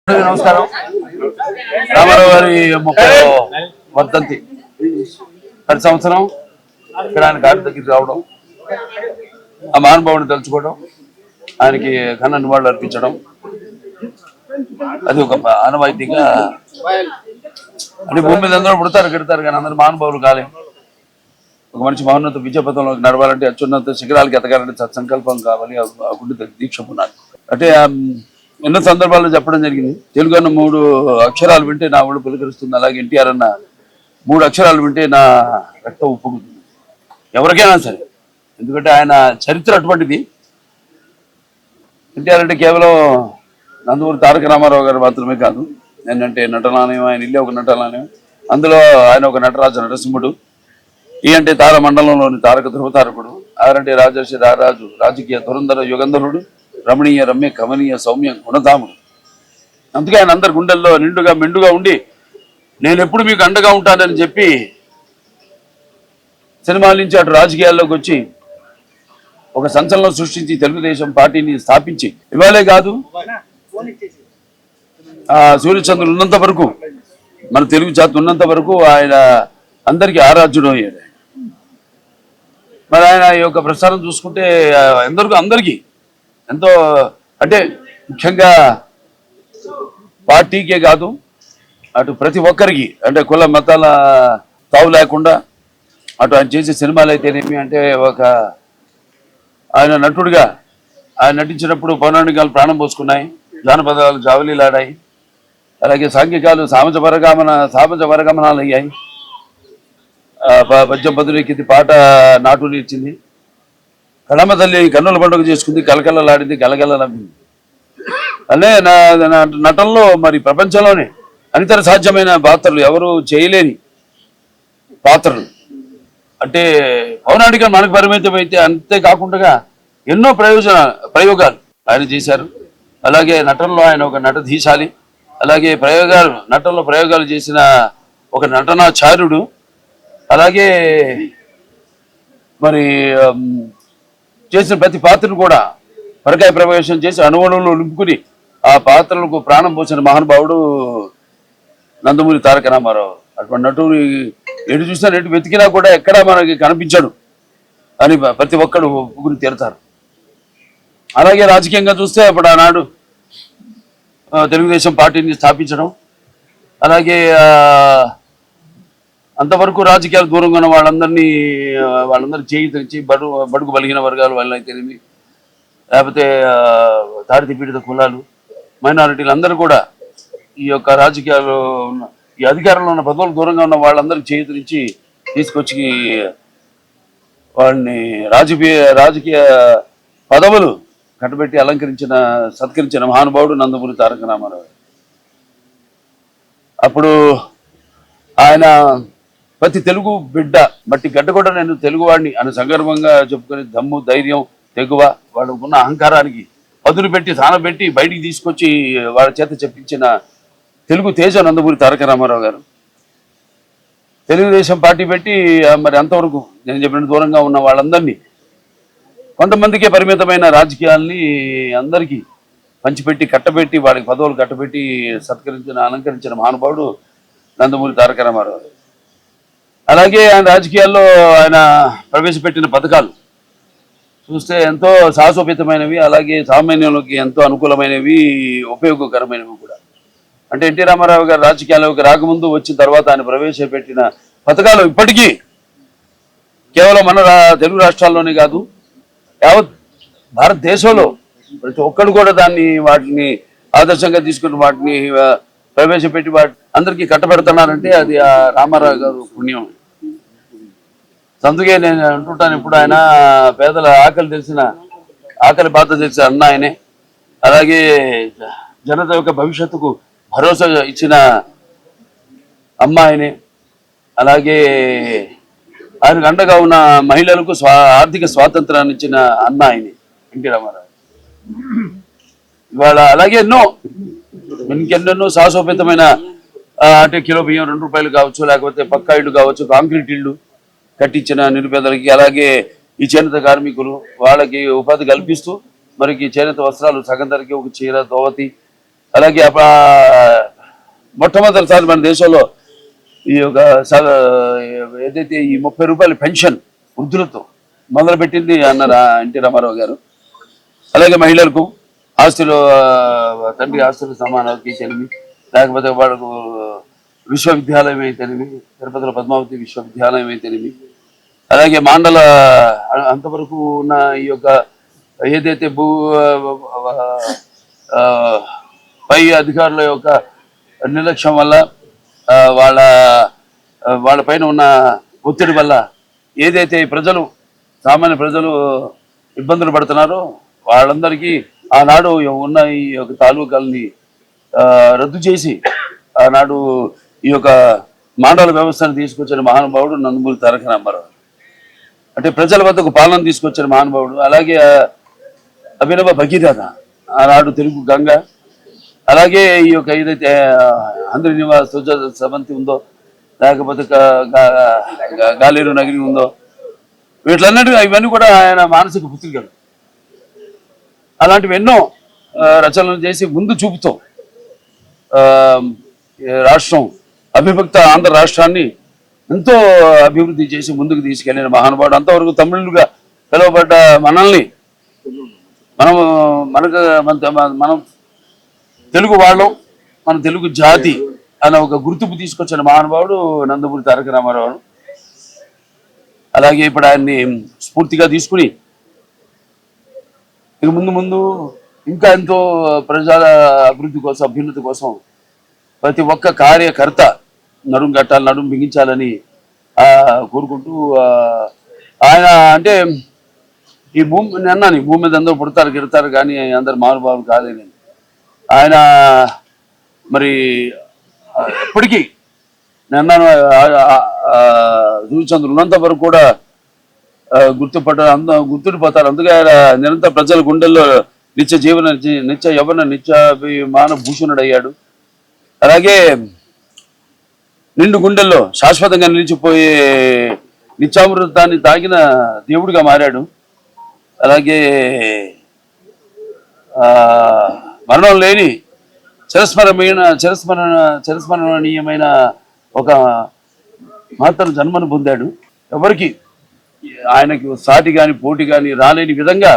నమస్కారం. రామారావు గారి 30వ వర్ధంతి ప్రతి సంవత్సరం ఇక్కడ ఆయన గారి దగ్గరికి రావడం, ఆ మహానుభావుని తలుచుకోవడం, ఆయనకి ఘన నివాళులు అర్పించడం, అది ఒక ఆనవాయితీగా. అంటే భూమి మీద అందరూ పుడతారు గిడతారు కానీ అందరూ మహానుభావులు కాలేం. ఒక మనిషి మహోన్నత విజయపథంలోకి నడవాలంటే, అత్యున్నత శిఖరాలకి ఎదగాలంటే సత్సంకల్పం కావాలి, ఆ గుండె దీక్ష పునాలి. అంటే ఎన్నో సందర్భాల్లో చెప్పడం జరిగింది. తెలుగు అన్న 3 అక్షరాలు వింటే నా ఒళ్ళు పులకరిస్తుంది, అలాగే ఎన్టీఆర్ అన్న 3 అక్షరాలు వింటే నా రక్తం ఉప్పుకుంటుంది. ఎవరికైనా సరే, ఎందుకంటే ఆయన చరిత్ర అటువంటిది. ఎన్టీఆర్ అంటే కేవలం నందమూరి తారక రామారావు గారు మాత్రమే కాదు. ఏంటంటే నటనాలయం, ఆయన ఇల్లే ఒక నటనాలయం. అందులో ఆయన ఒక నటరాజు, నరసింహుడు. ఈ అంటే తార మండలంలోని తారక ధ్రువతారకుడు. ఆరంటే రాజర్షి రారాజు, రాజకీయ ధురంధర యుగంధరుడు, రమణీయ రమ్య కమనీయ సౌమ్య గుణధాముడు. అందుకే ఆయన అందరి గుండెల్లో నిండుగా మెండుగా ఉండి, నేను ఎప్పుడు మీకు అండగా ఉంటానని చెప్పి సినిమాల నుంచి అటు రాజకీయాల్లోకి వచ్చి ఒక సంచలనం సృష్టించి తెలుగుదేశం పార్టీని స్థాపించి, ఇవాళే కాదు సూర్యచంద్రులు ఉన్నంత వరకు, మన తెలుగు జాతి ఉన్నంత వరకు ఆయన అందరికీ ఆరాధ్యుడు అయ్యాడు. మరి ఆయన యొక్క ప్రస్థానం చూసుకుంటే అందరికీ ఎంతో, అంటే ముఖ్యంగా పార్టీకే కాదు, అటు ప్రతి ఒక్కరికి, అంటే కుల మతాల తావు లేకుండా, అటు ఆయన చేసే సినిమాలు అయితేనేమి, అంటే ఆయన నటుడిగా ఆయన నటించినప్పుడు పౌరాణికాలు ప్రాణం పోసుకున్నాయి, జానపదాలు జావలీలాడాయి, అలాగే సాంఘికాలు సామాజ వరగమనాలు అయ్యాయి. పద్యం పదులెక్కింది, పాట నాటుని ఇచ్చింది, కడమ తల్లి కన్నుల పండుగ చేసుకుంది, కలకలలాడింది, గలగల నవ్వింది. అనే నటనలో మరి ప్రపంచంలోనే అనితర సాధ్యమైన పాత్రలు, ఎవరు చేయలేని పాత్రలు. అంటే పౌరాణిక మనకు పరిమితం అయితే, అంతేకాకుండా ఎన్నో ప్రయోగాలు ఆయన చేశారు. అలాగే నటనలో ఆయన ఒక నటధీశాలి. అలాగే నటనలో ప్రయోగాలు చేసిన ఒక నటనాచార్యుడు. అలాగే మరి చేసిన ప్రతి పాత్రను కూడా పరకాయ ప్రవేశం చేసి అణువణువులు నింపుకుని ఆ పాత్రలకు ప్రాణం పోసిన మహానుభావుడు నందమూరి తారక రామారావు. అటువంటి నటుడు ఎటు చూసినా, ఎటు వెతికినా కూడా ఎక్కడా మనకి కనిపించాడు అని ప్రతి ఒక్కడు ఒప్పుకుని తీరుతారు. అలాగే రాజకీయంగా చూస్తే అప్పుడు ఆనాడు తెలుగుదేశం పార్టీని స్థాపించడం, అలాగే అంతవరకు రాజకీయాలు దూరంగా ఉన్న వాళ్ళందరూ చేయి తెచ్చి బడుగు బలిగిన వర్గాలు వాళ్ళైతేనేమి, లేకపోతే తాడితి పీడిత కులాలు, మైనారిటీలు అందరూ కూడా ఈ యొక్క రాజకీయాలు ఈ అధికారంలో ఉన్న పదవులు దూరంగా ఉన్న వాళ్ళందరికీ చేతులిచ్చి తీసుకొచ్చి వాళ్ళని రాజకీయ పదవులు కట్టబెట్టి సత్కరించిన మహానుభావుడు నందమూరి తారక రామారావు. అప్పుడు ఆయన ప్రతి తెలుగు బిడ్డ మట్టి గడ్డ కూడా నేను తెలుగువాడిని అని సంగర్వంగా చెప్పుకొని, దమ్ము, ధైర్యం, తెగువ, వాళ్ళకున్న అహంకారానికి పదులు పెట్టి సానబెట్టి బయటికి తీసుకొచ్చి వాళ్ళ చేత చెప్పించిన తెలుగు తేజ నందమూరి తారక రామారావు గారు. తెలుగుదేశం పార్టీ పెట్టి మరి అంతవరకు నేను చెప్పిన దూరంగా ఉన్న వాళ్ళందరినీ, కొంతమందికే పరిమితమైన రాజకీయాల్ని అందరికీ పంచిపెట్టి కట్టబెట్టి వాడికి పదవులు కట్టబెట్టి అలంకరించిన మహానుభావుడు నందమూరి తారక రామారావు. అలాగే ఆయన రాజకీయాల్లో ఆయన ప్రవేశపెట్టిన పథకాలు చూస్తే ఎంతో సాహసోపేతమైనవి, అలాగే సామాన్యులకి ఎంతో అనుకూలమైనవి, ఉపయోగకరమైనవి కూడా. అంటే ఎన్టీ రామారావు గారు రాజకీయాల్లోకి రాకముందు, వచ్చిన తర్వాత ఆయన ప్రవేశపెట్టిన పథకాలు ఇప్పటికీ కేవలం మన తెలుగు రాష్ట్రాల్లోనే కాదు, యావత్ భారతదేశంలో ప్రతి ఒక్కరు కూడా వాటిని ఆదర్శంగా తీసుకుని వాటిని ప్రవేశపెట్టి అందరికీ కట్టబెడుతున్నారంటే అది ఆ రామారావు గారు పుణ్యం. అందుకే నేను అంటుంటాను, ఇప్పుడు ఆయన పేదల ఆకలి బాధ తెలిసిన అన్న ఆయనే. అలాగే జనత యొక్క భవిష్యత్తుకు భరోసా ఇచ్చిన అమ్మ ఆయనే. అలాగే ఆయనకు అండగా ఉన్న మహిళలకు ఆర్థిక స్వాతంత్రాన్ని ఇచ్చిన అన్న ఆయనే ఎన్టీ రామారావు. ఇవాళ అలాగే ఇంకెన్నెన్నో సాహసోపేతమైన, అంటే కిలో బియ్యం 2 రూపాయలు కావచ్చు, లేకపోతే పక్కా ఇళ్ళు కావచ్చు, కాంక్రీట్ ఇళ్ళు కట్టించిన నిరుపేదలకి, అలాగే ఈ చేనేత కార్మికులు వాళ్ళకి ఉపాధి కల్పిస్తూ, మరికి చేనేత వస్త్రాలు సగం ధరకి ఒక చీర, దోవతి, అలాగే మొట్టమొదటిసారి మన దేశంలో ఈ యొక్క ఏదైతే ఈ 30 రూపాయల పెన్షన్ వృద్ధులతో మొదలుపెట్టింది అన్నారు ఎన్టీ రామారావు గారు. అలాగే మహిళలకు ఆస్తులు తండ్రి ఆస్తులు సమానకి తెలివి, లేకపోతే వాళ్ళకు విశ్వవిద్యాలయం అయితేనేమి, తిరుపతిలో పద్మావతి విశ్వవిద్యాలయం అయితేనేమి, అలాగే మాండల అంతవరకు ఉన్న ఈ యొక్క ఏదైతే పై అధికారుల యొక్క నిర్లక్ష్యం వల్ల వాళ్ళ పైన ఉన్న ఒత్తిడి వల్ల ఏదైతే సామాన్య ప్రజలు ఇబ్బందులు పడుతున్నారో వాళ్ళందరికీ ఆనాడు ఉన్న ఈ యొక్క తాలూకాలని రద్దు చేసి ఆనాడు ఈ యొక్క మండల వ్యవస్థను తీసుకొచ్చిన మహానుభావుడు నందమూరి తారక రామారావు. అంటే ప్రజల వద్దకు పాలన తీసుకొచ్చిన మహానుభావుడు. అలాగే అభినవ భగీరథ ఆనాడు తెలుగు గంగ. అలాగే ఈ యొక్క ఏదైతే ఆంధ్ర నివాస్ సమంతి ఉందో, లేకపోతే గాలేరు నగిరి ఉందో, వీటిలన్నిటి ఇవన్నీ కూడా ఆయన మానసిక పుత్రికలు. అలాంటివి ఎన్నో రచనలు చేసి ముందు చూపుతో రాష్ట్రం అవిభక్త ఆంధ్ర రాష్ట్రాన్ని ఎంతో అభివృద్ధి చేసి ముందుకు తీసుకెళ్లిన మహానుభావుడు. అంతవరకు తమిళులుగా పిలువబడ్డ మనల్ని మనం తెలుగు వాళ్ళం, మన తెలుగు జాతి అనే ఒక గుర్తింపు తీసుకొచ్చిన మహానుభావుడు నందమూరి తారక రామారావు. అలాగే ఇప్పుడు ఆయన్ని స్ఫూర్తిగా తీసుకుని ఇక ముందు ఇంకా ఎంతో ప్రజల అభివృద్ధి కోసం, అభ్యున్నతి కోసం ప్రతి ఒక్క కార్యకర్త నడుం బిగించాలని కోరుకుంటూ ఆయన అంటే ఈ భూమి మీద అందరూ పుడతారు గిడతారు కానీ అందరు మహానుభావులు కాదని ఆయన మరి ఎప్పటికీ నేను సూర్యచంద్రులు ఉన్నంత వరకు కూడా గుర్తుండిపోతారు. అందుకే ఆయన నిరంతర ప్రజల గుండెల్లో నిత్య యవ్వన నిత్యాభిమాన భూషణుడయ్యాడు. అలాగే నిండు గుండెల్లో శాశ్వతంగా నిలిచిపోయే నిత్యామృతాన్ని తాగిన దేవుడిగా మారాడు. అలాగే మరణం లేని చిరస్మరణీయమైన ఒక మాత్రం జన్మను పొందాడు. ఎవరికి ఆయనకి సాటి కానీ పోటీ కానీ రాలేని విధంగా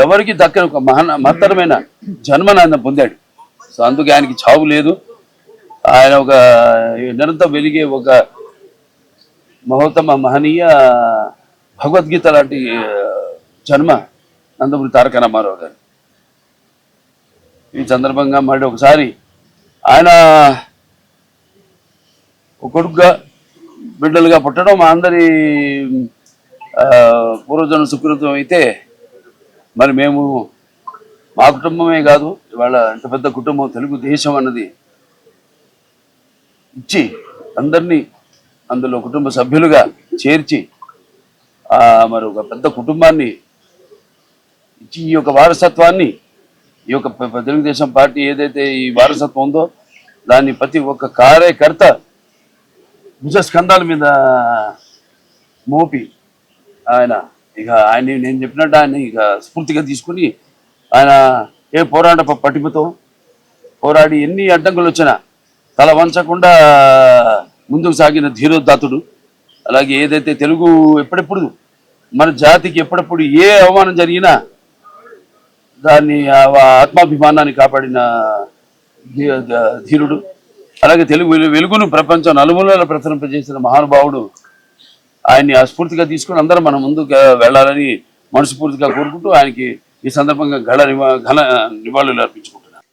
ఎవరికి దక్కని ఒక మహత్తరమైన జన్మను ఆయన పొందాడు. సో అందుకే ఆయనకి చావు లేదు. ఆయన ఒక నిరంతరం వెలిగే ఒక మహనీయ భగవద్గీత లాంటి జన్మ నందమూరి తారక రామారావు గారు. ఈ సందర్భంగా మళ్ళీ ఒకసారి ఆయన ఒక కొడుకుగా బిడ్డలుగా పుట్టడం మా అందరి పూర్వజన్మ సుకృతం అయితే, మరి మేము మా కుటుంబమే కాదు ఇవాళ ఇంత పెద్ద కుటుంబం తెలుగుదేశం అన్నది ఇచ్చి అందరినీ అందులో కుటుంబ సభ్యులుగా చేర్చి మరి ఒక పెద్ద కుటుంబాన్ని ఇచ్చి ఈ యొక్క వారసత్వాన్ని, ఈ యొక్క తెలుగుదేశం పార్టీ ఏదైతే ఈ వారసత్వం ఉందో దాన్ని ప్రతి ఒక్క కార్యకర్త భుజస్కంధాల మీద మోపి ఆయన నేను చెప్పినట్టు ఆయన ఇక స్ఫూర్తిగా తీసుకుని ఆయన ఏ పోరాట పటిమతో పోరాడి ఎన్ని అడ్డంకులు వచ్చినా తల వంచకుండా ముందుకు సాగిన ధీరోదాతుడు. అలాగే ఏదైతే తెలుగు ఎప్పుడెప్పుడు మన జాతికి ఎప్పుడెప్పుడు ఏ అవమానం జరిగినా దాన్ని ఆత్మాభిమానాన్ని కాపాడిన ధీరుడు. అలాగే తెలుగు వెలుగును ప్రపంచం నలుమూలల ప్రసరింపజేసిన మహానుభావుడు. ఆయన్ని స్ఫూర్తిగా తీసుకుని అందరం మనం ముందుకు వెళ్ళాలని మనస్ఫూర్తిగా కోరుకుంటూ ఆయనకి ఈ సందర్భంగా ఘన నివాళులు అర్పించుకుంటున్నాను.